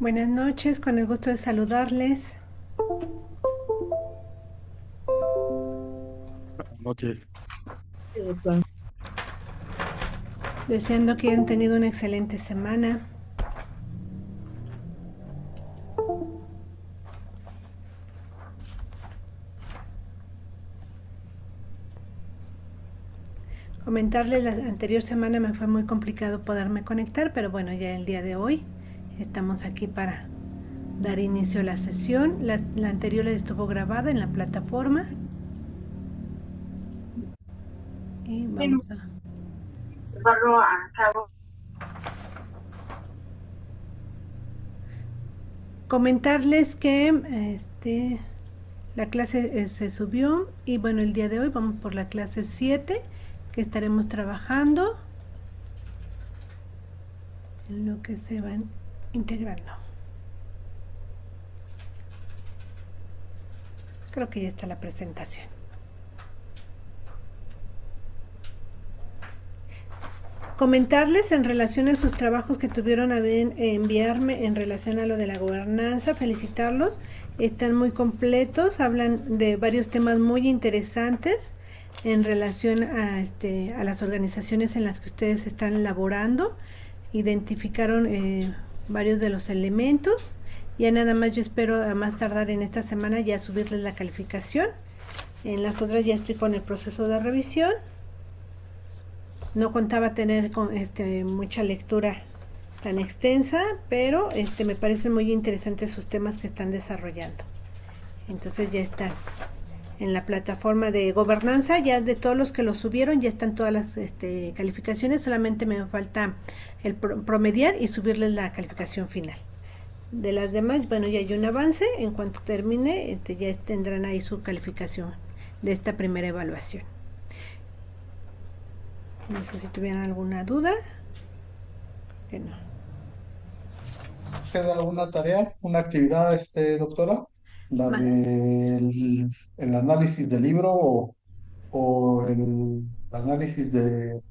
Buenas noches, con el gusto de saludarles, Buenas noches. Sí, doctora. deseando que hayan tenido una excelente semana. Comentarles, la anterior semana me fue muy complicado poderme conectar, pero bueno, ya el día de hoy estamos aquí para dar inicio a la sesión. La anterior estuvo grabada en la plataforma y vamos a Llevarlo a cabo. comentarles que la clase se subió y bueno, el día de hoy vamos por la clase 7 que estaremos trabajando en lo que se van integrando. Creo que ya está la presentación. Comentarles en relación a sus trabajos que tuvieron a bien enviarme en relación a lo de la gobernanza, felicitarlos, están muy completos, hablan de varios temas muy interesantes en relación a las organizaciones en las que ustedes están laborando, identificaron varios de los elementos, ya nada más yo espero a más tardar en esta semana ya subirles la calificación, en las otras ya estoy con el proceso de revisión. No contaba tener mucha lectura tan extensa, pero me parecen muy interesantes sus temas que están desarrollando. Entonces ya están en la plataforma de gobernanza, ya de todos los que lo subieron, ya están todas las calificaciones, solamente me falta el promediar y subirles la calificación final. De las demás, bueno, ya hay un avance, en cuanto termine, ya tendrán ahí su calificación de esta primera evaluación. No sé si tuvieran alguna duda. Que no. ¿Queda alguna tarea, una actividad, doctora? La Ma- del el análisis del libro o el análisis del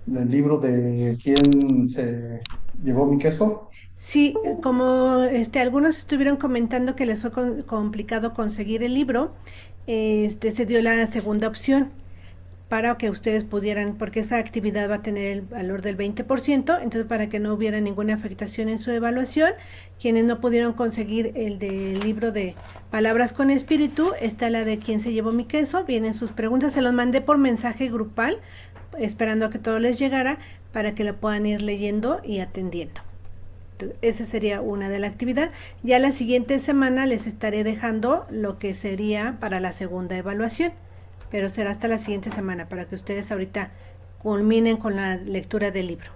libro de quién se llevó mi queso. Sí, como algunos estuvieron comentando que les fue complicado conseguir el libro, se dio la segunda opción para que ustedes pudieran, porque esa actividad va a tener el valor del 20%, entonces para que no hubiera ninguna afectación en su evaluación, quienes no pudieron conseguir el del libro de Palabras con Espíritu, está la de quién se llevó mi queso, vienen sus preguntas, se los mandé por mensaje grupal, esperando a que todo les llegara para que lo puedan ir leyendo y atendiendo. Entonces, esa sería una de la actividad. Ya la siguiente semana les estaré dejando lo que sería para la segunda evaluación, pero será hasta la siguiente semana para que ustedes ahorita culminen con la lectura del libro,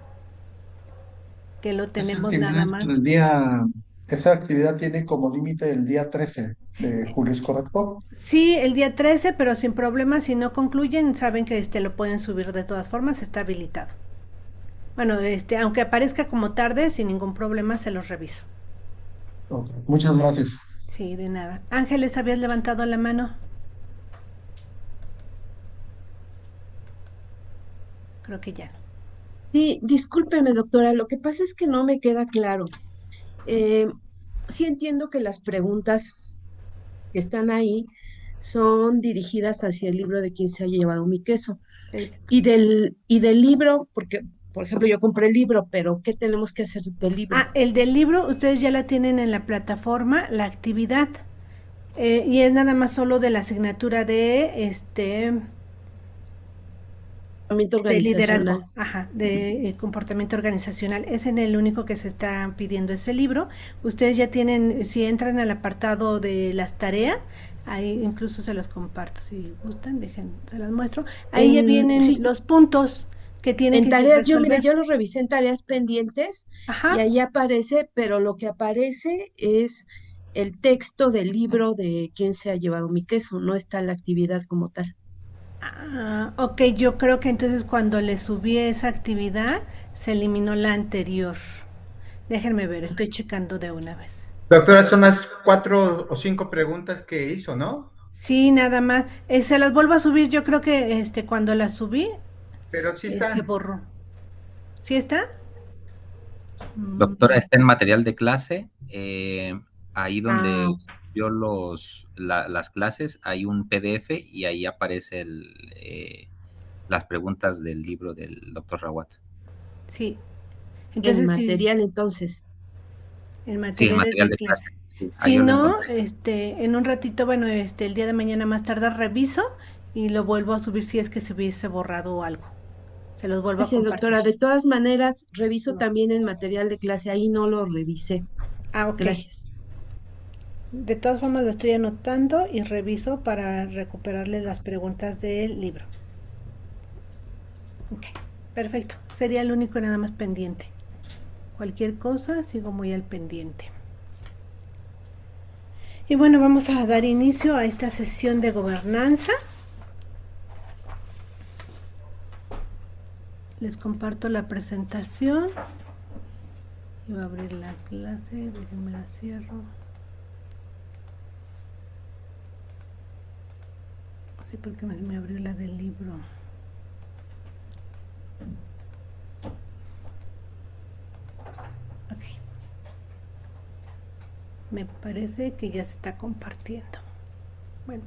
que lo Esa tenemos actividad nada es más. para el día, esa actividad tiene como límite el día 13 de julio, ¿es correcto? Sí, el día 13, pero sin problema, si no concluyen, saben que lo pueden subir de todas formas, está habilitado. Bueno, aunque aparezca como tarde, sin ningún problema se los reviso. Ok, muchas gracias. Sí, de nada. Ángeles, ¿habías levantado la mano? Creo que ya no. Sí, discúlpeme, doctora, lo que pasa es que no me queda claro. Eh, sí entiendo que las preguntas que están ahí son dirigidas hacia el libro de quién se ha llevado mi queso. Eh, Y del libro, porque, por ejemplo, yo compré el libro, pero ¿qué tenemos que hacer del libro? El del libro, ustedes ya la tienen en la plataforma, la actividad. Y es nada más solo de la asignatura Comportamiento de liderazgo, organizacional. ajá, de comportamiento organizacional. Es en el único que se está pidiendo ese libro. Ustedes ya tienen, si entran al apartado de las tareas, ahí incluso se los comparto. Si gustan, dejen, se las muestro. Ahí ya vienen Sí, los puntos que tienen en que tareas, mire, resolver. yo lo revisé en tareas pendientes y Ajá. ahí aparece, pero lo que aparece es el texto del libro de quién se ha llevado mi queso, no está la actividad como tal. Ah, ok, yo creo que entonces cuando le subí esa actividad se eliminó la anterior. Déjenme ver, estoy checando de una vez. Doctora, son las 4 o 5 preguntas que hizo, ¿no? Sí, nada más. Se las vuelvo a subir, yo creo que cuando las subí Pero sí se están. borró. ¿Sí está? Doctora, está en material de clase, ahí Ah, donde yo las clases, hay un PDF y ahí aparece las preguntas del libro del doctor Rawat. Sí, en entonces sí, material entonces. el Sí, en material es material de de clase. clase, sí, ahí Si yo lo no, encontré. en un ratito, bueno, el día de mañana más tardar reviso y lo vuelvo a subir si es que se hubiese borrado o algo. Se los vuelvo a Gracias, compartir. doctora. De todas maneras, reviso también en material de clase. Ahí no lo revisé. Ah, ok. Gracias. De todas formas lo estoy anotando y reviso para recuperarles las preguntas del libro. Ok, perfecto. Sería el único nada más pendiente. Cualquier cosa, sigo muy al pendiente. Y bueno, vamos a dar inicio a esta sesión de gobernanza. Les comparto la presentación. Y voy a abrir la clase, déjenme la cierro. Sí, porque me abrió la del libro. Ok. Me parece que ya se está compartiendo. Bueno,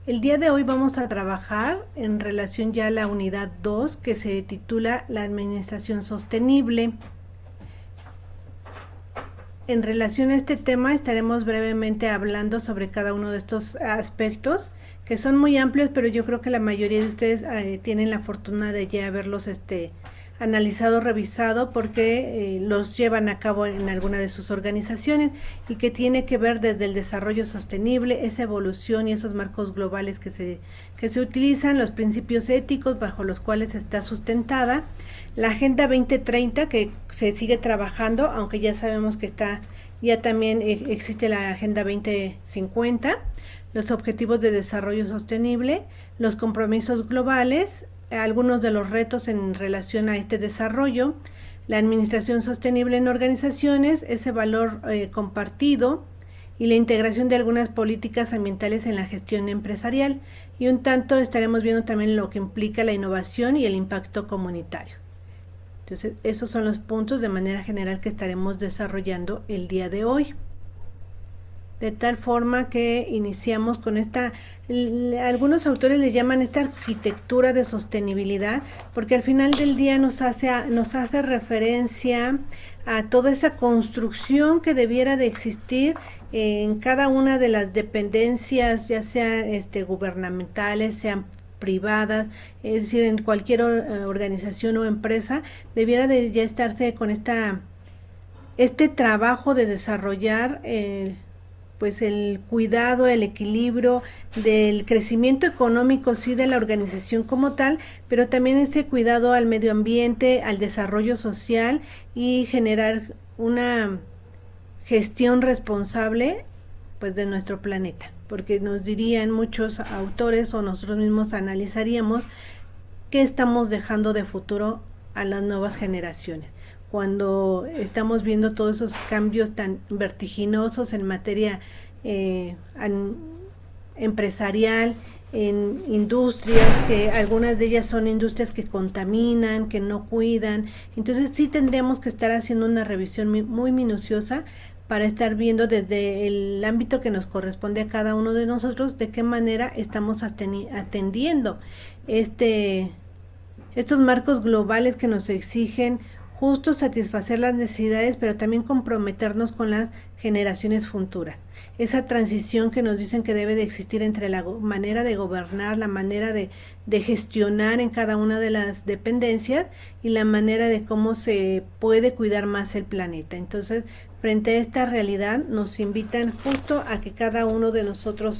el día de hoy vamos a trabajar en relación ya a la unidad 2 que se titula La Administración Sostenible. En relación a este tema estaremos brevemente hablando sobre cada uno de estos aspectos que son muy amplios, pero yo creo que la mayoría de ustedes tienen la fortuna de ya haberlos analizado, revisado, porque los llevan a cabo en alguna de sus organizaciones y que tiene que ver desde el desarrollo sostenible, esa evolución y esos marcos globales que se utilizan, los principios éticos bajo los cuales está sustentada, la Agenda 2030 que se sigue trabajando, aunque ya sabemos que ya también existe la Agenda 2050, los objetivos de desarrollo sostenible, los compromisos globales, algunos de los retos en relación a este desarrollo, la administración sostenible en organizaciones, ese valor compartido y la integración de algunas políticas ambientales en la gestión empresarial. Y un tanto estaremos viendo también lo que implica la innovación y el impacto comunitario. Entonces, esos son los puntos de manera general que estaremos desarrollando el día de hoy. De tal forma que iniciamos con algunos autores le llaman esta arquitectura de sostenibilidad, porque al final del día nos hace referencia a toda esa construcción que debiera de existir en cada una de las dependencias, ya sean gubernamentales, sean privadas, es decir, en cualquier organización o empresa, debiera de ya estarse con este trabajo de desarrollar pues el cuidado, el equilibrio del crecimiento económico, sí, de la organización como tal, pero también ese cuidado al medio ambiente, al desarrollo social y generar una gestión responsable pues de nuestro planeta, porque nos dirían muchos autores o nosotros mismos analizaríamos qué estamos dejando de futuro a las nuevas generaciones cuando estamos viendo todos esos cambios tan vertiginosos en materia empresarial, en industrias, que algunas de ellas son industrias que contaminan, que no cuidan. Entonces sí tendríamos que estar haciendo una revisión muy minuciosa para estar viendo desde el ámbito que nos corresponde a cada uno de nosotros de qué manera estamos atendiendo estos marcos globales que nos exigen justo satisfacer las necesidades, pero también comprometernos con las generaciones futuras. Esa transición que nos dicen que debe de existir entre la manera de gobernar, la manera de gestionar en cada una de las dependencias y la manera de cómo se puede cuidar más el planeta. Entonces, frente a esta realidad, nos invitan justo a que cada uno de nosotros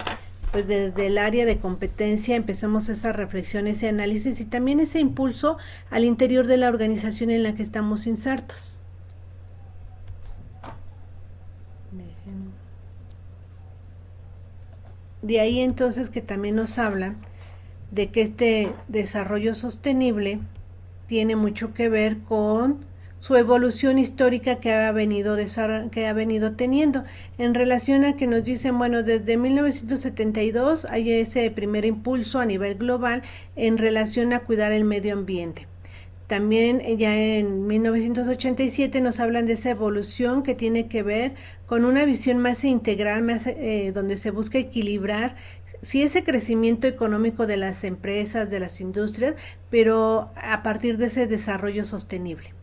pues desde el área de competencia empezamos esa reflexión, ese análisis y también ese impulso al interior de la organización en la que estamos insertos. De ahí entonces que también nos habla de que este desarrollo sostenible tiene mucho que ver con su evolución histórica que ha venido teniendo en relación a que nos dicen, bueno, desde 1972 hay ese primer impulso a nivel global en relación a cuidar el medio ambiente. También ya en 1987 nos hablan de esa evolución que tiene que ver con una visión más integral, más, donde se busca equilibrar sí ese crecimiento económico de las empresas, de las industrias, pero a partir de ese desarrollo sostenible.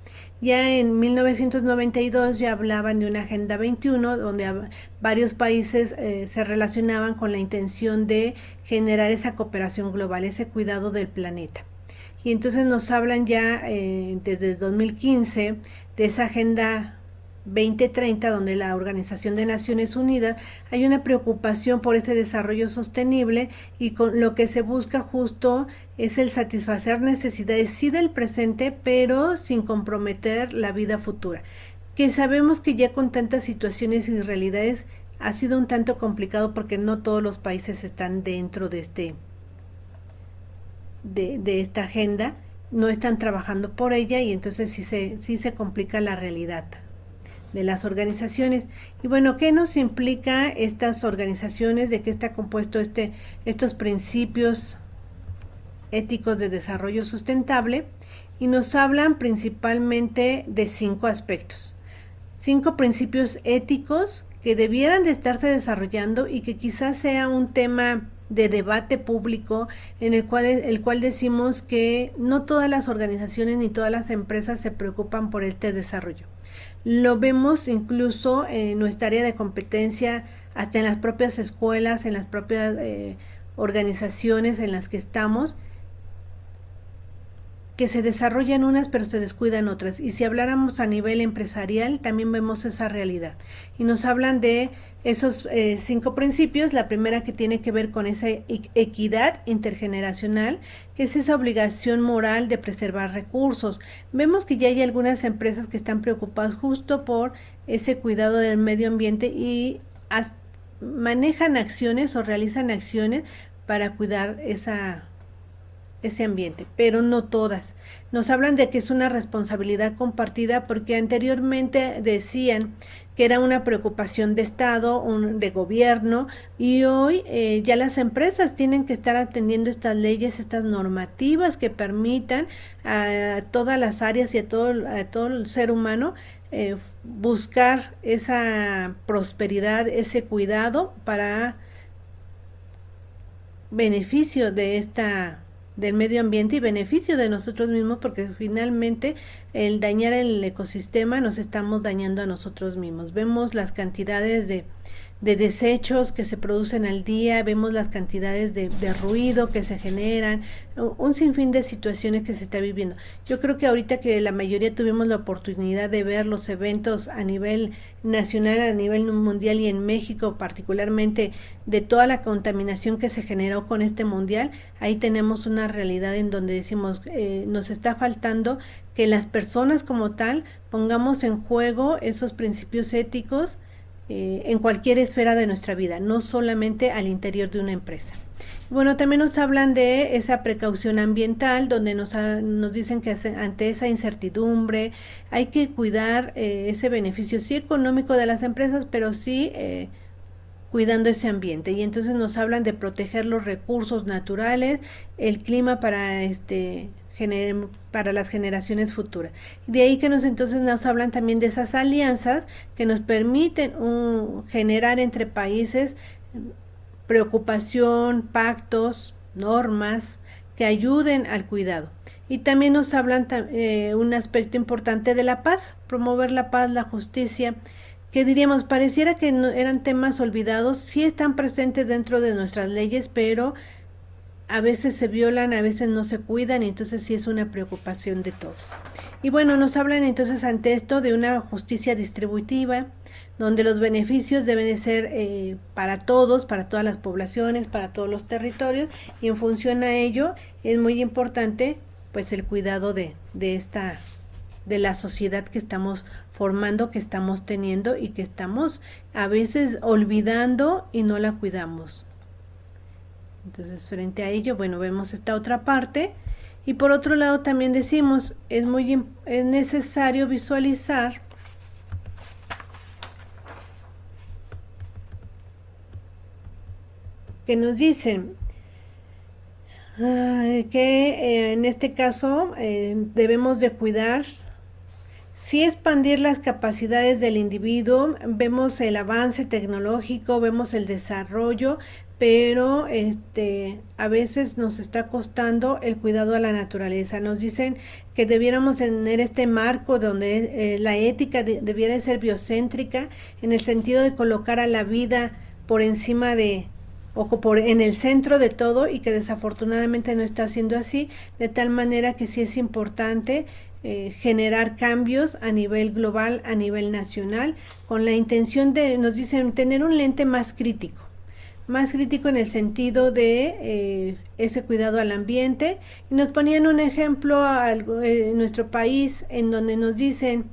Ya en 1992 ya hablaban de una Agenda 21 donde varios países se relacionaban con la intención de generar esa cooperación global, ese cuidado del planeta. Y entonces nos hablan ya desde 2015 de esa Agenda 2030, donde la Organización de Naciones Unidas hay una preocupación por este desarrollo sostenible y con lo que se busca justo es el satisfacer necesidades sí del presente, pero sin comprometer la vida futura. Que sabemos que ya con tantas situaciones y realidades ha sido un tanto complicado porque no todos los países están dentro de esta agenda, no están trabajando por ella y entonces sí se complica la realidad de las organizaciones. Y bueno, ¿qué nos implica estas organizaciones? ¿De qué está compuesto estos principios éticos de desarrollo sustentable? Y nos hablan principalmente de 5 aspectos, 5 principios éticos que debieran de estarse desarrollando y que quizás sea un tema de debate público en el cual decimos que no todas las organizaciones ni todas las empresas se preocupan por este desarrollo. Lo vemos incluso en nuestra área de competencia, hasta en las propias escuelas, en las propias organizaciones en las que estamos, que se desarrollan unas pero se descuidan otras. Y si habláramos a nivel empresarial, también vemos esa realidad. Y nos hablan de esos 5 principios. La primera que tiene que ver con esa equidad intergeneracional, que es esa obligación moral de preservar recursos. Vemos que ya hay algunas empresas que están preocupadas justo por ese cuidado del medio ambiente y manejan acciones o realizan acciones para cuidar ese ambiente, pero no todas. Nos hablan de que es una responsabilidad compartida porque anteriormente decían que era una preocupación de Estado, de gobierno, y hoy ya las empresas tienen que estar atendiendo estas leyes, estas normativas que permitan a todas las áreas y a todo el ser humano buscar esa prosperidad, ese cuidado para beneficio del medio ambiente y beneficio de nosotros mismos, porque finalmente el dañar el ecosistema nos estamos dañando a nosotros mismos. Vemos las cantidades de desechos que se producen al día, vemos las cantidades de ruido que se generan, un sinfín de situaciones que se está viviendo. Yo creo que ahorita que la mayoría tuvimos la oportunidad de ver los eventos a nivel nacional, a nivel mundial y en México particularmente, de toda la contaminación que se generó con este mundial, ahí tenemos una realidad en donde decimos nos está faltando que las personas como tal pongamos en juego esos principios éticos en cualquier esfera de nuestra vida, no solamente al interior de una empresa. Bueno, también nos hablan de esa precaución ambiental, donde nos dicen que ante esa incertidumbre hay que cuidar ese beneficio sí económico de las empresas, pero sí cuidando ese ambiente. Y entonces nos hablan de proteger los recursos naturales, el clima para las generaciones futuras. De ahí que entonces nos hablan también de esas alianzas que nos permiten generar entre países preocupación, pactos, normas que ayuden al cuidado. Y también nos hablan un aspecto importante de la paz, promover la paz, la justicia, que diríamos, pareciera que no, eran temas olvidados, sí están presentes dentro de nuestras leyes, pero a veces se violan, a veces no se cuidan, y entonces sí es una preocupación de todos. Y bueno, nos hablan entonces ante esto de una justicia distributiva, donde los beneficios deben de ser para todos, para todas las poblaciones, para todos los territorios, y en función a ello es muy importante pues el cuidado de la sociedad que estamos formando, que estamos teniendo y que estamos a veces olvidando y no la cuidamos. Entonces, frente a ello, bueno, vemos esta otra parte. Y por otro lado también decimos, es necesario visualizar que nos dicen, Que en este caso debemos de cuidar, sí expandir las capacidades del individuo, vemos el avance tecnológico, vemos el desarrollo, pero a veces nos está costando el cuidado a la naturaleza. Nos dicen que debiéramos tener este marco donde la ética debiera ser biocéntrica, en el sentido de colocar a la vida por encima de en el centro de todo, y que desafortunadamente no está siendo así, de tal manera que sí es importante generar cambios a nivel global, a nivel nacional, con la intención de, nos dicen, tener un lente más crítico en el sentido de ese cuidado al ambiente. Y nos ponían un ejemplo en nuestro país en donde nos dicen,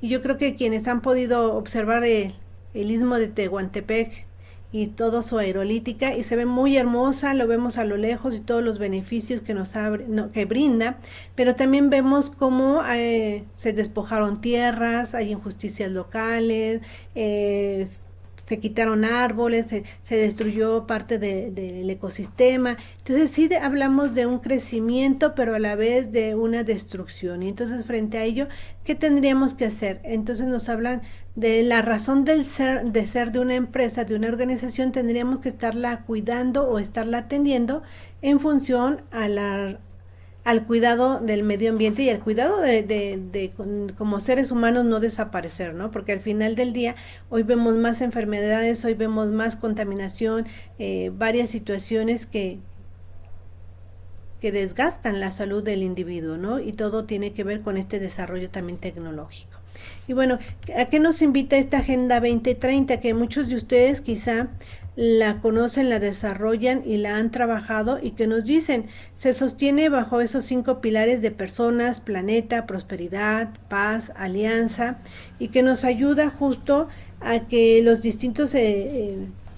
y yo creo que quienes han podido observar el istmo de Tehuantepec y todo su aerolítica, y se ve muy hermosa, lo vemos a lo lejos y todos los beneficios que nos abre, no, que brinda, pero también vemos cómo se despojaron tierras, hay injusticias locales, se quitaron árboles, se destruyó parte del ecosistema. Entonces sí hablamos de un crecimiento, pero a la vez de una destrucción. Y entonces frente a ello, ¿qué tendríamos que hacer? Entonces nos hablan de la razón de ser de una empresa, de una organización. Tendríamos que estarla cuidando o estarla atendiendo en función a al cuidado del medio ambiente y al cuidado como seres humanos no desaparecer, ¿no? Porque al final del día hoy vemos más enfermedades, hoy vemos más contaminación, varias situaciones que desgastan la salud del individuo, ¿no? Y todo tiene que ver con este desarrollo también tecnológico. Y bueno, ¿a qué nos invita esta Agenda 2030? Que muchos de ustedes quizá la conocen, la desarrollan y la han trabajado, y que nos dicen, se sostiene bajo esos 5 pilares de personas, planeta, prosperidad, paz, alianza, y que nos ayuda justo a que los distintos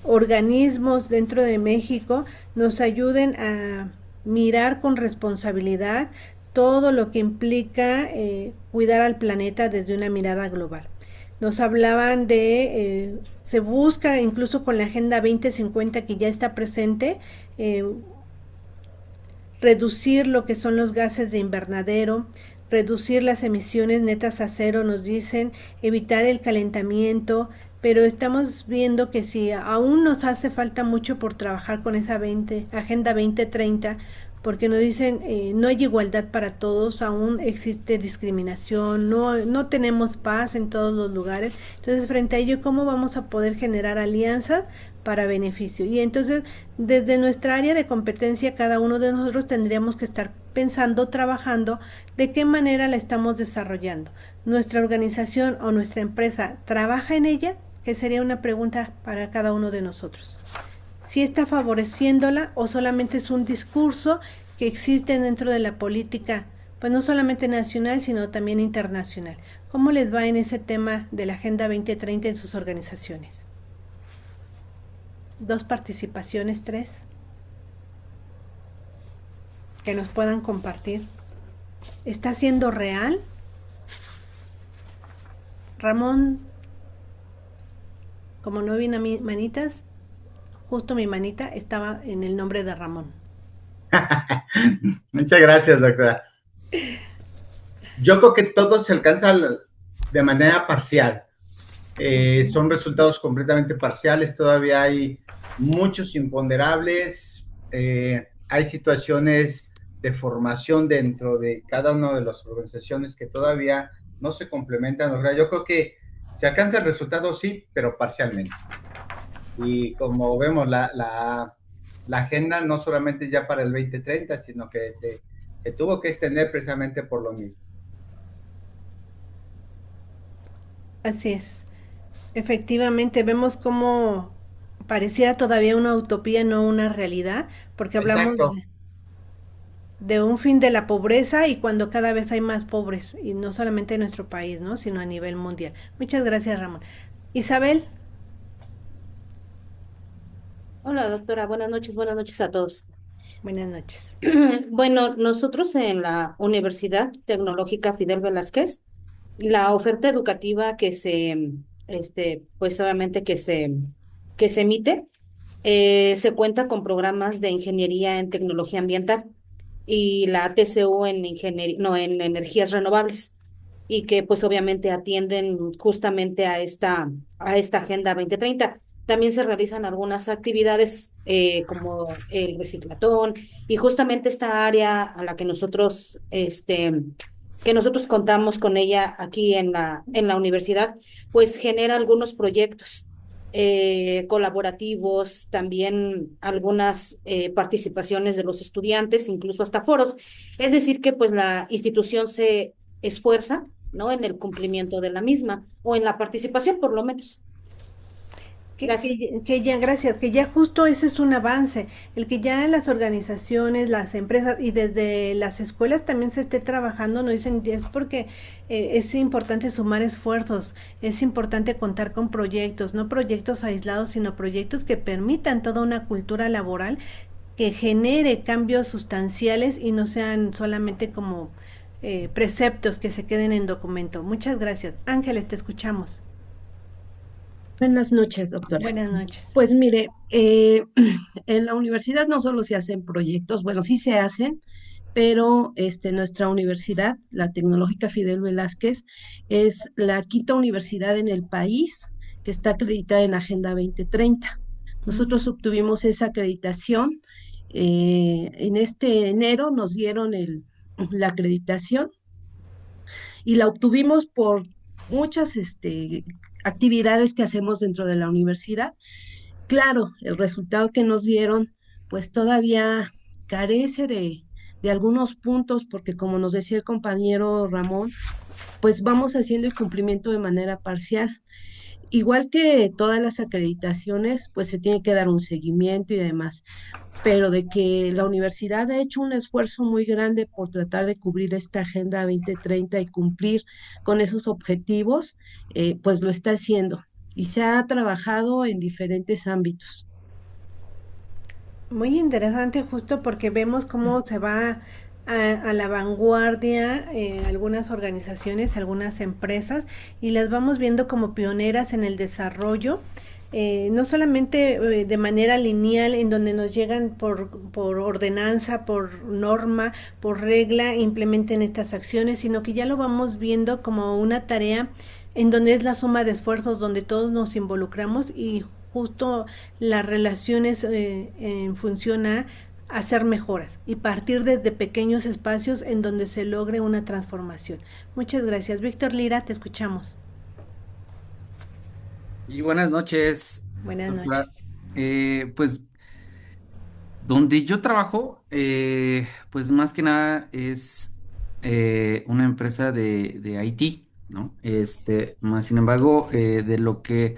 organismos dentro de México nos ayuden a mirar con responsabilidad todo lo que implica cuidar al planeta desde una mirada global. Nos hablaban de, se busca incluso con la Agenda 2050 que ya está presente, reducir lo que son los gases de invernadero, reducir las emisiones netas a cero, nos dicen, evitar el calentamiento, pero estamos viendo que si aún nos hace falta mucho por trabajar con esa Agenda 2030, porque nos dicen no hay igualdad para todos, aún existe discriminación, no tenemos paz en todos los lugares. Entonces, frente a ello, ¿cómo vamos a poder generar alianzas para beneficio? Y entonces, desde nuestra área de competencia, cada uno de nosotros tendríamos que estar pensando, trabajando, de qué manera la estamos desarrollando. ¿Nuestra organización o nuestra empresa trabaja en ella? Que sería una pregunta para cada uno de nosotros. Si está favoreciéndola o solamente es un discurso que existe dentro de la política, pues no solamente nacional, sino también internacional. ¿Cómo les va en ese tema de la Agenda 2030 en sus organizaciones? 2 participaciones, 3, que nos puedan compartir. ¿Está siendo real? Ramón, como no vi manitas, justo mi manita estaba en el nombre de Ramón. Muchas gracias, doctora. Yo creo que todo se alcanza de manera parcial. Son resultados completamente parciales. Todavía hay muchos imponderables. Hay situaciones de formación dentro de cada una de las organizaciones que todavía no se complementan. O sea, yo creo que se alcanza el resultado, sí, pero parcialmente. Y como vemos, la agenda no solamente ya para el 2030, sino que se tuvo que extender precisamente por lo mismo. Así es. Efectivamente, vemos cómo parecía todavía una utopía, no una realidad, porque hablamos de un fin de la pobreza, y cuando cada vez hay más pobres, y no solamente en nuestro país, ¿no? Sino a nivel mundial. Muchas gracias, Ramón. Isabel. Hola, doctora. Buenas noches a todos. Buenas noches. Bueno, nosotros en la Universidad Tecnológica Fidel Velázquez, la oferta educativa que pues obviamente que se emite, se cuenta con programas de ingeniería en tecnología ambiental. y la TCU en ingeniería, no, en energías renovables, y que pues obviamente atienden justamente a esta Agenda 2030. También se realizan algunas actividades como el reciclatón y justamente esta área a la que nosotros contamos con ella aquí en la universidad, pues genera algunos proyectos colaborativos, también algunas participaciones de los estudiantes, incluso hasta foros. Es decir, que pues la institución se esfuerza, ¿no? En el cumplimiento de la misma, o en la participación, por lo menos. Gracias. Que ya, gracias, que ya justo ese es un avance, el que ya las organizaciones, las empresas y desde las escuelas también se esté trabajando, no dicen, es porque es importante sumar esfuerzos, es importante contar con proyectos, no proyectos aislados, sino proyectos que permitan toda una cultura laboral que genere cambios sustanciales y no sean solamente como preceptos que se queden en documento. Muchas gracias. Ángeles, te escuchamos. Buenas noches, doctora. Buenas noches. Pues mire, en la universidad no solo se hacen proyectos, bueno, sí se hacen, pero nuestra universidad, la Tecnológica Fidel Velázquez, es la quinta universidad en el país que está acreditada en Agenda 2030. Nosotros obtuvimos esa acreditación. En este enero nos dieron la acreditación y la obtuvimos por muchas actividades que hacemos dentro de la universidad. Claro, el resultado que nos dieron, pues todavía carece de algunos puntos, porque como nos decía el compañero Ramón, pues vamos haciendo el cumplimiento de manera parcial. Igual que todas las acreditaciones, pues se tiene que dar un seguimiento y demás, pero de que la universidad ha hecho un esfuerzo muy grande por tratar de cubrir esta Agenda 2030 y cumplir con esos objetivos, pues lo está haciendo y se ha trabajado en diferentes ámbitos. Muy interesante justo porque vemos cómo se va a la vanguardia algunas organizaciones, algunas empresas y las vamos viendo como pioneras en el desarrollo, no solamente de manera lineal en donde nos llegan por ordenanza, por norma, por regla, implementen estas acciones, sino que ya lo vamos viendo como una tarea en donde es la suma de esfuerzos, donde todos nos involucramos y justo las relaciones en función a hacer mejoras y partir desde pequeños espacios en donde se logre una transformación. Muchas gracias. Víctor Lira, te escuchamos. Y buenas noches, Buenas doctora. noches. Pues donde yo trabajo, pues más que nada es una empresa de IT, ¿no? Más sin embargo, de lo que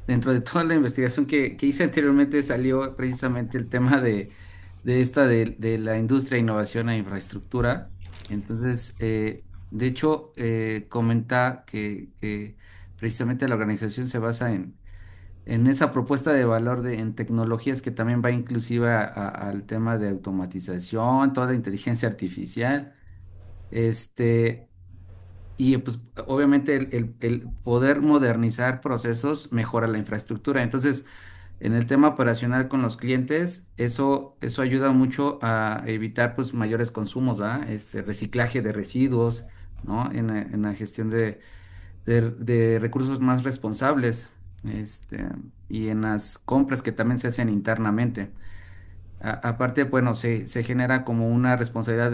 dentro de toda la investigación que hice anteriormente salió precisamente el tema de la industria, innovación e infraestructura. Entonces, de hecho, comenta que precisamente la organización se basa en esa propuesta de valor en tecnologías que también va inclusive al tema de automatización, toda la inteligencia artificial. Este, y pues obviamente el poder modernizar procesos mejora la infraestructura. Entonces, en el tema operacional con los clientes, eso ayuda mucho a evitar pues mayores consumos, ¿verdad? Reciclaje de residuos, ¿no? En la gestión de recursos más responsables, y en las compras que también se hacen internamente. Aparte, bueno, se genera como una responsabilidad,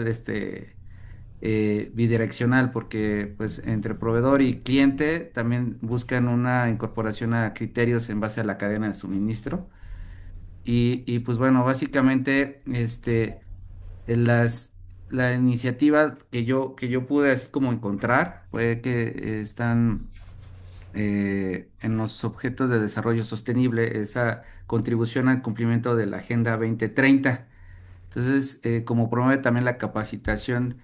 bidireccional, porque pues entre proveedor y cliente también buscan una incorporación a criterios en base a la cadena de suministro. Y pues bueno, básicamente, en la iniciativa que yo pude así como encontrar fue que están en los objetos de desarrollo sostenible esa contribución al cumplimiento de la Agenda 2030. Entonces, como promueve también la capacitación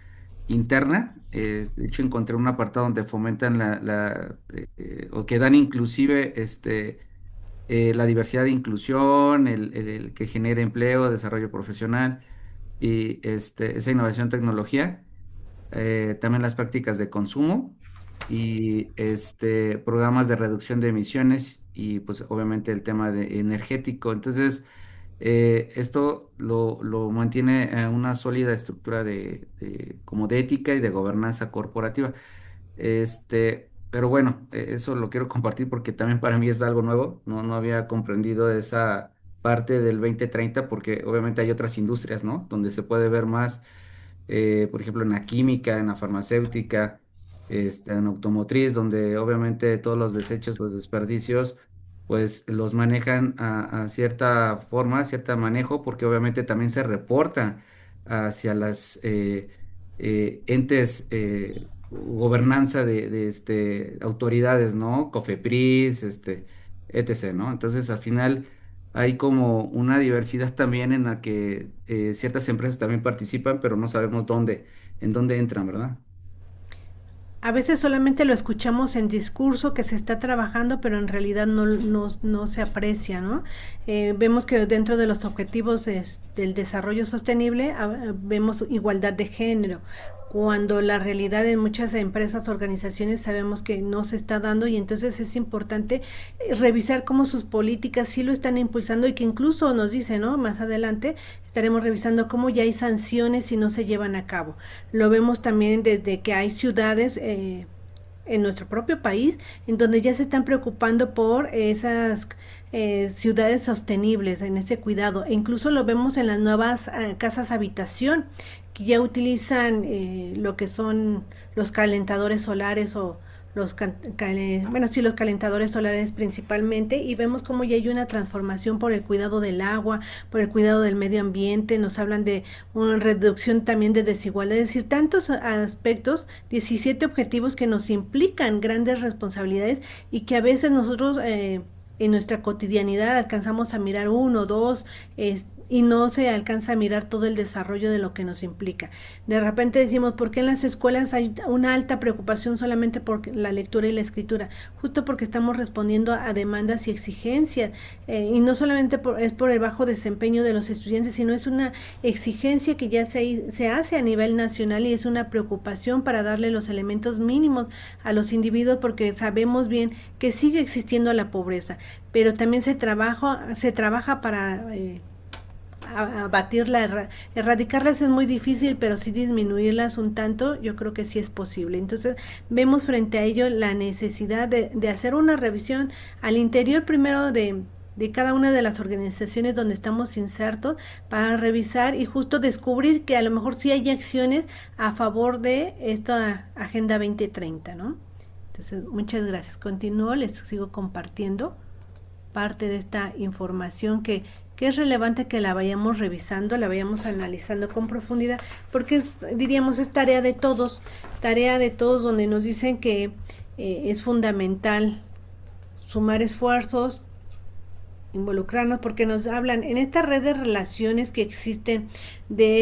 interna, de hecho encontré un apartado donde fomentan o que dan inclusive la diversidad de inclusión, el que genere empleo, desarrollo profesional y esa innovación tecnología, también las prácticas de consumo y programas de reducción de emisiones y pues obviamente el tema de energético. Entonces, Esto lo mantiene una sólida estructura como de ética y de gobernanza corporativa. Pero bueno, eso lo quiero compartir porque también para mí es algo nuevo. No había comprendido esa parte del 2030 porque obviamente hay otras industrias, ¿no? Donde se puede ver más, por ejemplo, en la química, en la farmacéutica, en automotriz, donde obviamente todos los desechos, los desperdicios, pues los manejan a cierta forma, a cierto manejo, porque obviamente también se reporta hacia las entes gobernanza de autoridades, ¿no? COFEPRIS, etc., ¿no? Entonces, al final hay como una diversidad también en la que ciertas empresas también participan, pero no sabemos en dónde entran, ¿verdad? A veces solamente lo escuchamos en discurso que se está trabajando, pero en realidad no se aprecia, ¿no? Vemos que dentro de los objetivos del desarrollo sostenible vemos igualdad de género, cuando la realidad en muchas empresas, organizaciones sabemos que no se está dando, y entonces es importante revisar cómo sus políticas sí lo están impulsando, y que incluso nos dice, ¿no? Más adelante estaremos revisando cómo ya hay sanciones si no se llevan a cabo. Lo vemos también desde que hay ciudades en nuestro propio país en donde ya se están preocupando por esas ciudades sostenibles, en ese cuidado, e incluso lo vemos en las nuevas casas habitación que ya utilizan lo que son los calentadores solares, o los calentadores solares principalmente, y vemos como ya hay una transformación por el cuidado del agua, por el cuidado del medio ambiente. Nos hablan de una reducción también de desigualdad, es decir, tantos aspectos, 17 objetivos que nos implican grandes responsabilidades, y que a veces nosotros en nuestra cotidianidad alcanzamos a mirar uno, dos, y no se alcanza a mirar todo el desarrollo de lo que nos implica. De repente decimos, ¿por qué en las escuelas hay una alta preocupación solamente por la lectura y la escritura? Justo porque estamos respondiendo a demandas y exigencias, y no solamente es por el bajo desempeño de los estudiantes, sino es una exigencia que ya se hace a nivel nacional, y es una preocupación para darle los elementos mínimos a los individuos, porque sabemos bien que sigue existiendo la pobreza, pero también se trabaja para abatirla, erradicarlas es muy difícil, pero sí disminuirlas un tanto, yo creo que sí es posible. Entonces vemos frente a ello la necesidad de hacer una revisión al interior primero de cada una de las organizaciones donde estamos insertos, para revisar y justo descubrir que a lo mejor sí hay acciones a favor de esta Agenda 2030, ¿no? Entonces, muchas gracias. Continúo, les sigo compartiendo parte de esta información que es relevante que la vayamos revisando, la vayamos analizando con profundidad, porque diríamos es tarea de todos, donde nos dicen que es fundamental sumar esfuerzos, involucrarnos, porque nos hablan en esta red de relaciones que existen de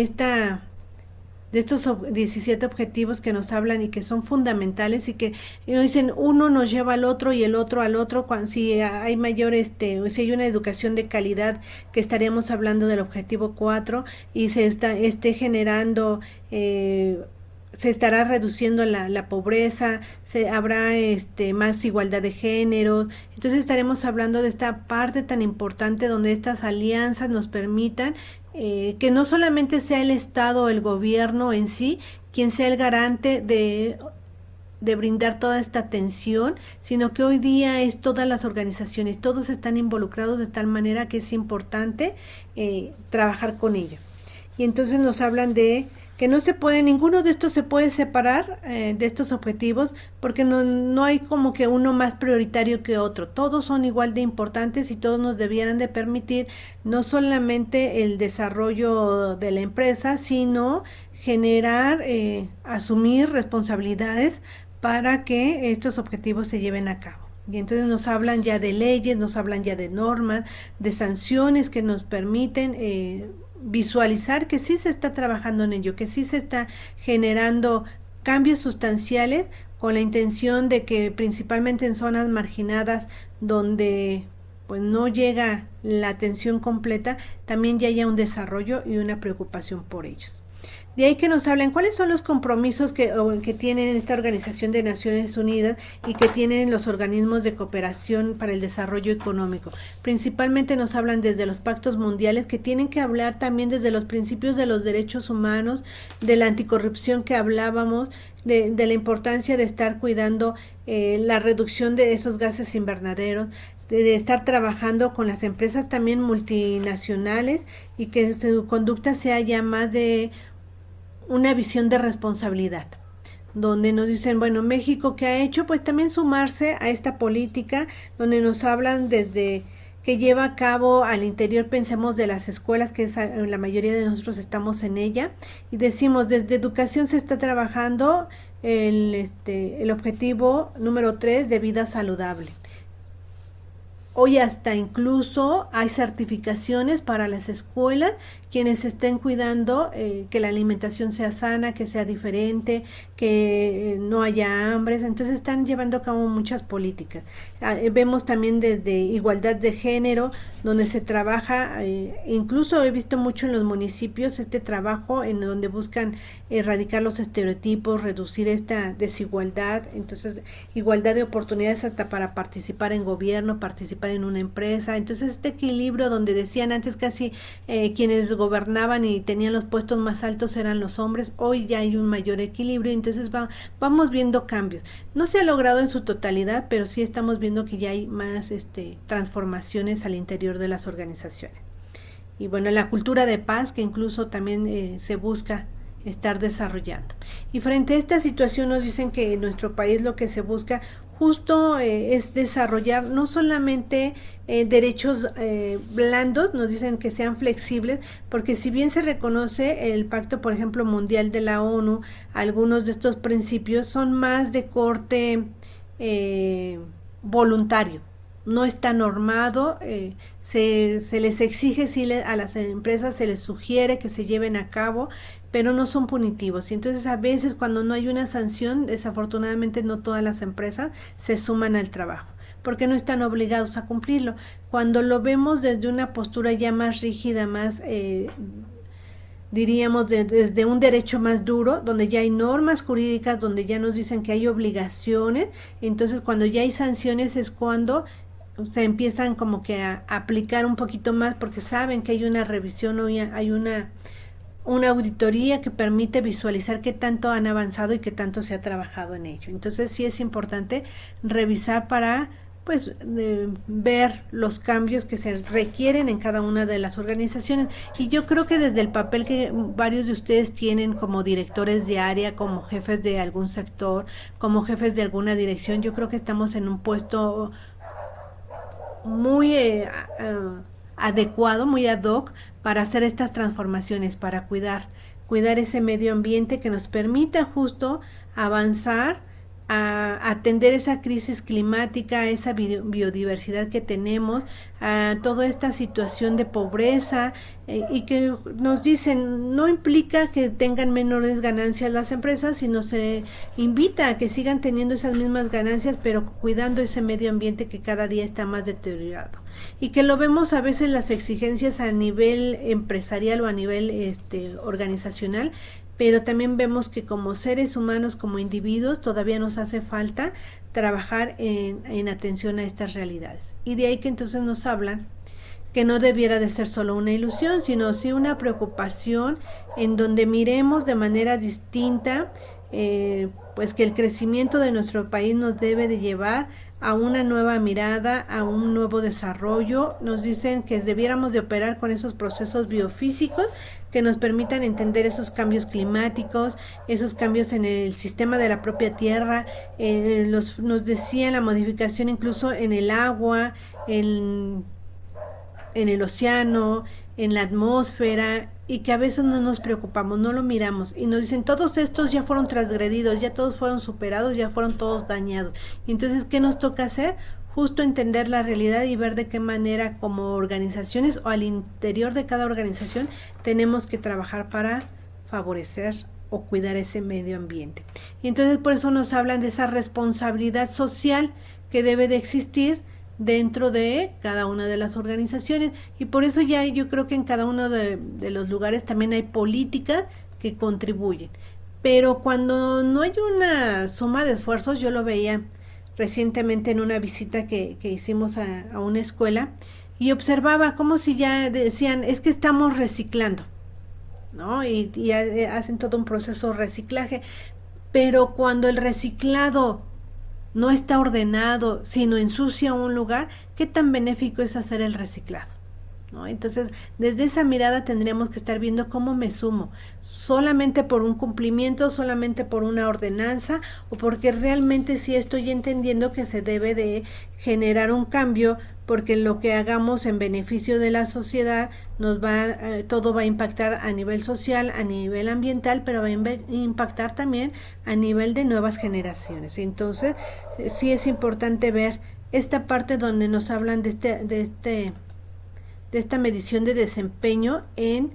estos 17 objetivos que nos hablan y que son fundamentales, y que nos dicen uno nos lleva al otro y el otro al otro. Si hay si hay una educación de calidad, que estaríamos hablando del objetivo 4, y esté generando se estará reduciendo la pobreza, habrá más igualdad de género. Entonces estaremos hablando de esta parte tan importante donde estas alianzas nos permitan que no solamente sea el Estado o el gobierno en sí quien sea el garante de brindar toda esta atención, sino que hoy día es todas las organizaciones, todos están involucrados de tal manera que es importante trabajar con ello. Y entonces nos hablan de que ninguno de estos se puede separar de estos objetivos, porque no hay como que uno más prioritario que otro. Todos son igual de importantes, y todos nos debieran de permitir no solamente el desarrollo de la empresa, sino generar, asumir responsabilidades para que estos objetivos se lleven a cabo. Y entonces nos hablan ya de leyes, nos hablan ya de normas, de sanciones que nos permiten visualizar que sí se está trabajando en ello, que sí se está generando cambios sustanciales, con la intención de que principalmente en zonas marginadas donde pues no llega la atención completa, también ya haya un desarrollo y una preocupación por ellos. De ahí que nos hablan cuáles son los compromisos que tienen esta Organización de Naciones Unidas y que tienen los organismos de cooperación para el desarrollo económico. Principalmente nos hablan desde los pactos mundiales, que tienen que hablar también desde los principios de los derechos humanos, de la anticorrupción que hablábamos, de la importancia de estar cuidando la reducción de esos gases invernaderos, de estar trabajando con las empresas también multinacionales y que su conducta sea ya más de una visión de responsabilidad, donde nos dicen, bueno, México, ¿qué ha hecho? Pues también sumarse a esta política, donde nos hablan desde que lleva a cabo al interior, pensemos de las escuelas, que es, la mayoría de nosotros estamos en ella, y decimos, desde educación se está trabajando el objetivo número 3 de vida saludable. Hoy hasta incluso hay certificaciones para las escuelas, quienes estén cuidando que la alimentación sea sana, que sea diferente, que no haya hambres. Entonces están llevando a cabo muchas políticas. Vemos también desde igualdad de género, donde se trabaja, incluso he visto mucho en los municipios este trabajo en donde buscan erradicar los estereotipos, reducir esta desigualdad. Entonces, igualdad de oportunidades hasta para participar en gobierno, participar en una empresa. Entonces, este equilibrio donde decían antes casi quienes gobernaban y tenían los puestos más altos eran los hombres, hoy ya hay un mayor equilibrio, entonces vamos viendo cambios. No se ha logrado en su totalidad, pero sí estamos viendo que ya hay más transformaciones al interior de las organizaciones. Y bueno, la cultura de paz que incluso también se busca estar desarrollando. Y frente a esta situación nos dicen que en nuestro país lo que se busca justo es desarrollar no solamente derechos blandos, nos dicen que sean flexibles, porque si bien se reconoce el Pacto, por ejemplo, Mundial de la ONU, algunos de estos principios son más de corte voluntario, no está normado, se les exige, sí, a las empresas se les sugiere que se lleven a cabo, pero no son punitivos. Y entonces a veces cuando no hay una sanción, desafortunadamente no todas las empresas se suman al trabajo, porque no están obligados a cumplirlo. Cuando lo vemos desde una postura ya más rígida, más diríamos desde un derecho más duro, donde ya hay normas jurídicas, donde ya nos dicen que hay obligaciones, entonces cuando ya hay sanciones es cuando se empiezan como que a aplicar un poquito más, porque saben que hay una revisión o hay una auditoría que permite visualizar qué tanto han avanzado y qué tanto se ha trabajado en ello. Entonces sí es importante revisar para pues ver los cambios que se requieren en cada una de las organizaciones. Y yo creo que desde el papel que varios de ustedes tienen como directores de área, como jefes de algún sector, como jefes de alguna dirección, yo creo que estamos en un puesto muy adecuado, muy ad hoc para hacer estas transformaciones, para cuidar ese medio ambiente que nos permita justo avanzar a atender esa crisis climática, esa biodiversidad que tenemos, a toda esta situación de pobreza y que nos dicen no implica que tengan menores ganancias las empresas, sino se invita a que sigan teniendo esas mismas ganancias, pero cuidando ese medio ambiente que cada día está más deteriorado. Y que lo vemos a veces las exigencias a nivel empresarial o a nivel organizacional, pero también vemos que como seres humanos, como individuos, todavía nos hace falta trabajar en atención a estas realidades. Y de ahí que entonces nos hablan que no debiera de ser solo una ilusión, sino sí una preocupación en donde miremos de manera distinta, pues que el crecimiento de nuestro país nos debe de llevar a una nueva mirada, a un nuevo desarrollo. Nos dicen que debiéramos de operar con esos procesos biofísicos que nos permitan entender esos cambios climáticos, esos cambios en el sistema de la propia tierra, nos decían la modificación incluso en el agua, en el océano, en la atmósfera, y que a veces no nos preocupamos, no lo miramos, y nos dicen todos estos ya fueron transgredidos, ya todos fueron superados, ya fueron todos dañados. Y entonces, ¿qué nos toca hacer? Justo entender la realidad y ver de qué manera como organizaciones o al interior de cada organización tenemos que trabajar para favorecer o cuidar ese medio ambiente. Y entonces por eso nos hablan de esa responsabilidad social que debe de existir dentro de cada una de las organizaciones, y por eso ya yo creo que en cada uno de los lugares también hay políticas que contribuyen. Pero cuando no hay una suma de esfuerzos, yo lo veía recientemente en una visita que hicimos a una escuela y observaba como si ya decían, es que estamos reciclando, ¿no? Y hacen todo un proceso de reciclaje, pero cuando el reciclado no está ordenado, sino ensucia un lugar, ¿qué tan benéfico es hacer el reciclado? ¿No? Entonces, desde esa mirada tendríamos que estar viendo cómo me sumo, solamente por un cumplimiento, solamente por una ordenanza, o porque realmente sí estoy entendiendo que se debe de generar un cambio, porque lo que hagamos en beneficio de la sociedad todo va a impactar a nivel social, a nivel ambiental, pero va a impactar también a nivel de nuevas generaciones. Entonces, sí es importante ver esta parte donde nos hablan de esta medición de desempeño en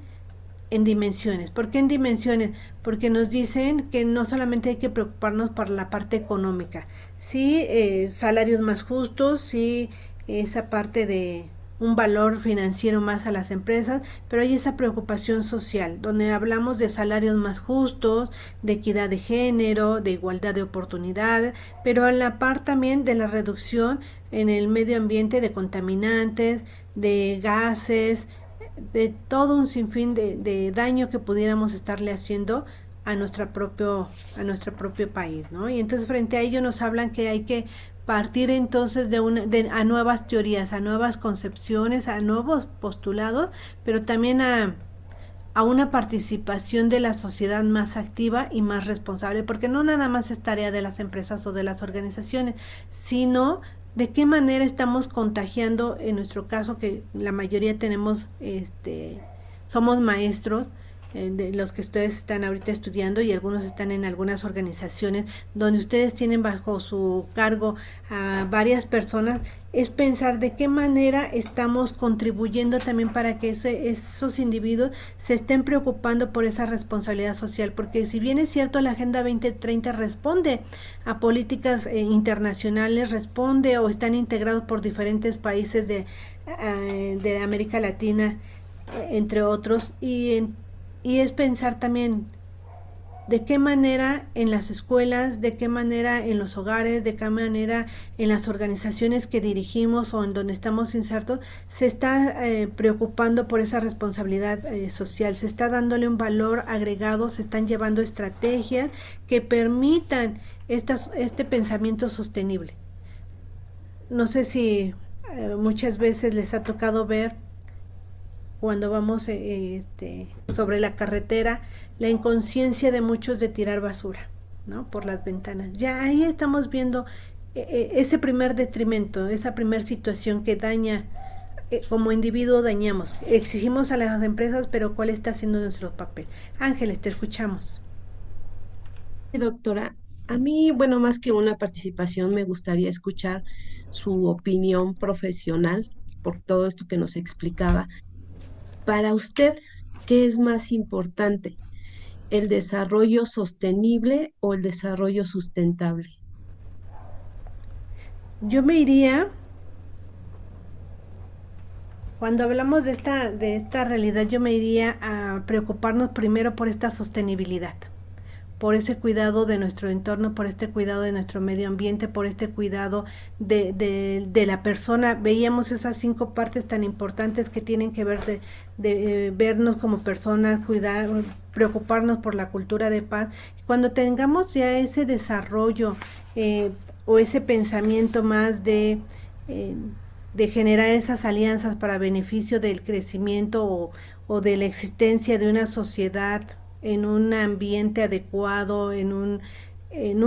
dimensiones. ¿Por qué en dimensiones? Porque nos dicen que no solamente hay que preocuparnos por la parte económica, sí, salarios más justos, sí, esa parte de un valor financiero más a las empresas, pero hay esa preocupación social, donde hablamos de salarios más justos, de equidad de género, de igualdad de oportunidades, pero a la par también de la reducción en el medio ambiente de contaminantes, de gases, de todo un sinfín de daño que pudiéramos estarle haciendo a nuestro propio país, ¿no? Y entonces frente a ello nos hablan que hay que partir entonces a nuevas teorías, a nuevas concepciones, a nuevos postulados, pero también a una participación de la sociedad más activa y más responsable, porque no nada más es tarea de las empresas o de las organizaciones, sino de qué manera estamos contagiando, en nuestro caso que la mayoría somos maestros, de los que ustedes están ahorita estudiando y algunos están en algunas organizaciones donde ustedes tienen bajo su cargo a varias personas, es pensar de qué manera estamos contribuyendo también para que esos individuos se estén preocupando por esa responsabilidad social, porque si bien es cierto la Agenda 2030 responde a políticas internacionales, responde o están integrados por diferentes países de América Latina, entre otros, y es pensar también de qué manera en las escuelas, de qué manera en los hogares, de qué manera en las organizaciones que dirigimos o en donde estamos insertos, se está preocupando por esa responsabilidad social, se está dándole un valor agregado, se están llevando estrategias que permitan este pensamiento sostenible. No sé si muchas veces les ha tocado ver cuando vamos sobre la carretera, la inconsciencia de muchos de tirar basura, ¿no? Por las ventanas. Ya ahí estamos viendo ese primer detrimento, esa primer situación que daña, como individuo dañamos. Exigimos a las empresas, pero ¿cuál está siendo nuestro papel? Ángeles, te escuchamos. Doctora, a mí, bueno, más que una participación, me gustaría escuchar su opinión profesional por todo esto que nos explicaba. Para usted, ¿qué es más importante? ¿El desarrollo sostenible o el desarrollo sustentable? Yo me iría, cuando hablamos de esta realidad, yo me iría a preocuparnos primero por esta sostenibilidad, por ese cuidado de nuestro entorno, por este cuidado de nuestro medio ambiente, por este cuidado de la persona. Veíamos esas 5 partes tan importantes que tienen que ver de vernos como personas, cuidar, preocuparnos por la cultura de paz. Cuando tengamos ya ese desarrollo o ese pensamiento más de generar esas alianzas para beneficio del crecimiento o de la existencia de una sociedad en un ambiente adecuado, en un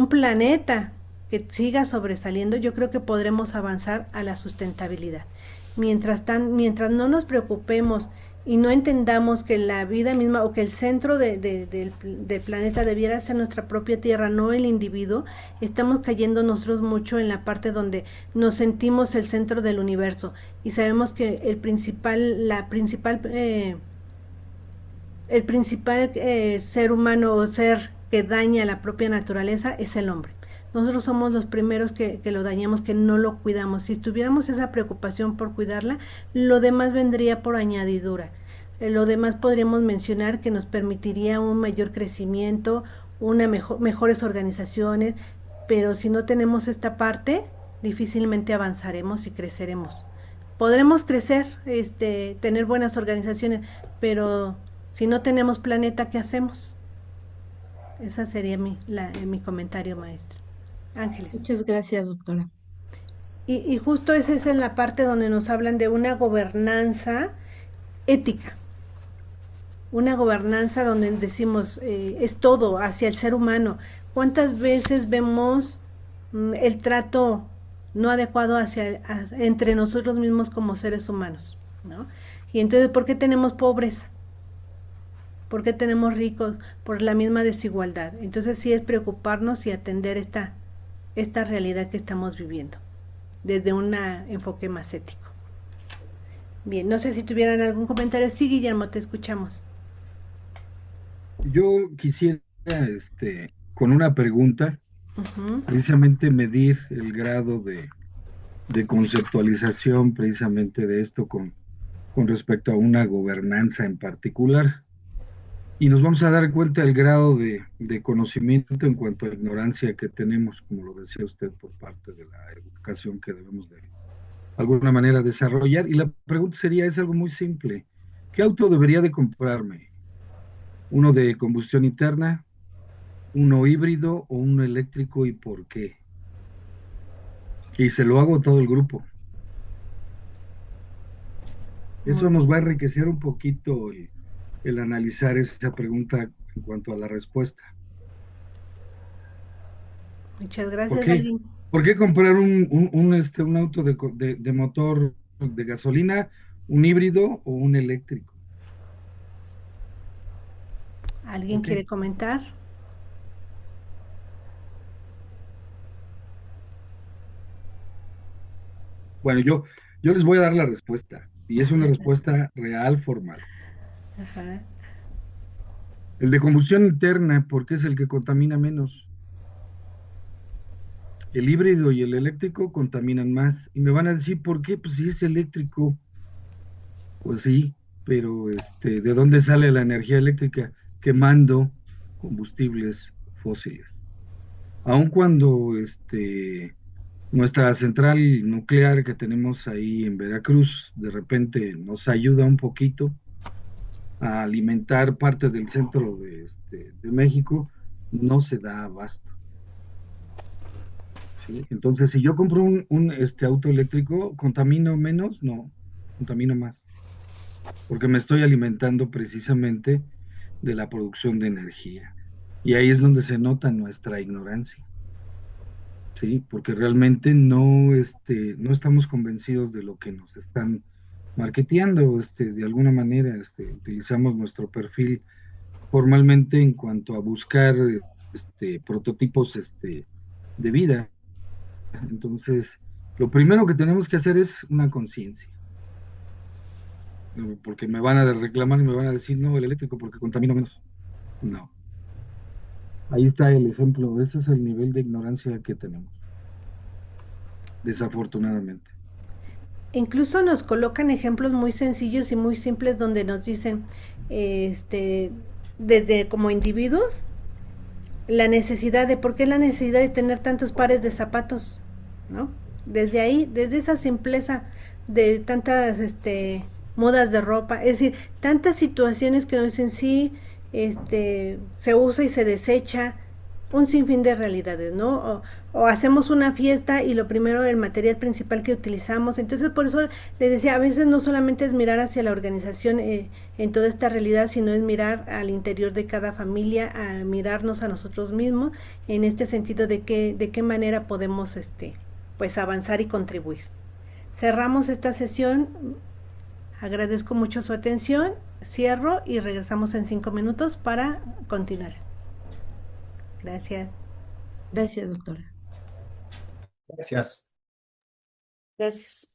planeta que siga sobresaliendo, yo creo que podremos avanzar a la sustentabilidad. Mientras no nos preocupemos y no entendamos que la vida misma o que el centro del planeta debiera ser nuestra propia tierra, no el individuo, estamos cayendo nosotros mucho en la parte donde nos sentimos el centro del universo y sabemos que el principal ser humano o ser que daña la propia naturaleza es el hombre. Nosotros somos los primeros que lo dañamos, que no lo cuidamos. Si tuviéramos esa preocupación por cuidarla, lo demás vendría por añadidura. Lo demás podríamos mencionar que nos permitiría un mayor crecimiento, mejores organizaciones, pero si no tenemos esta parte, difícilmente avanzaremos y creceremos. Podremos crecer, tener buenas organizaciones, pero si no tenemos planeta, ¿qué hacemos? Esa sería mi comentario, maestro. Ángeles. Muchas gracias, doctora. Y justo esa es en la parte donde nos hablan de una gobernanza ética, una gobernanza donde decimos es todo hacia el ser humano. ¿Cuántas veces vemos el trato no adecuado entre nosotros mismos como seres humanos, ¿no? Y entonces, ¿por qué tenemos pobres? ¿Por qué tenemos ricos? Por la misma desigualdad. Entonces sí es preocuparnos y atender esta realidad que estamos viviendo desde un enfoque más ético. Bien, no sé si tuvieran algún comentario. Sí, Guillermo, te escuchamos. Yo quisiera, con una pregunta, precisamente medir el grado de conceptualización precisamente de esto con respecto a una gobernanza en particular. Y nos vamos a dar cuenta del grado de conocimiento en cuanto a ignorancia que tenemos, como lo decía usted, por parte de la educación que debemos de alguna manera desarrollar. Y la pregunta sería, es algo muy simple. ¿Qué auto debería de comprarme? ¿Uno de combustión interna, uno híbrido o uno eléctrico y por qué? Y se lo hago a todo el grupo. Eso nos va a enriquecer un poquito el analizar esa pregunta en cuanto a la respuesta. Muchas gracias, Dalín. ¿Por qué comprar un auto de motor de gasolina, un híbrido o un eléctrico? ¿Alguien quiere comentar? Bueno, yo les voy a dar la respuesta, y es una respuesta real, formal. Ajá. El de combustión interna, porque es el que contamina menos. El híbrido y el eléctrico contaminan más. Y me van a decir, ¿por qué? Pues si es eléctrico. Pues sí, pero ¿de dónde sale la energía eléctrica? Quemando combustibles fósiles. Aun cuando nuestra central nuclear que tenemos ahí en Veracruz, de repente nos ayuda un poquito a alimentar parte del centro de México, no se da abasto. ¿Sí? Entonces, si yo compro un auto eléctrico, ¿contamino menos? No, contamino más, porque me estoy alimentando precisamente de la producción de energía. Y ahí es donde se nota nuestra ignorancia. Sí, porque realmente no estamos convencidos de lo que nos están marketeando, de alguna manera, utilizamos nuestro perfil formalmente en cuanto a buscar prototipos de vida. Entonces, lo primero que tenemos que hacer es una conciencia, porque me van a reclamar y me van a decir, no, el eléctrico porque contamina menos. No. Ahí está el ejemplo, ese es el nivel de ignorancia que tenemos, desafortunadamente. Incluso nos colocan ejemplos muy sencillos y muy simples donde nos dicen, desde como individuos, la necesidad de, ¿por qué la necesidad de tener tantos pares de zapatos? ¿No? Desde ahí, desde esa simpleza de tantas modas de ropa, es decir, tantas situaciones que nos dicen sí, se usa y se desecha, un sinfín de realidades, ¿no? O hacemos una fiesta y lo primero, el material principal que utilizamos. Entonces, por eso les decía, a veces no solamente es mirar hacia la organización en toda esta realidad, sino es mirar al interior de cada familia, a mirarnos a nosotros mismos, en este sentido de qué manera podemos pues avanzar y contribuir. Cerramos esta sesión, agradezco mucho su atención, cierro y regresamos en 5 minutos para continuar. Gracias. Gracias, doctora. Gracias. Gracias.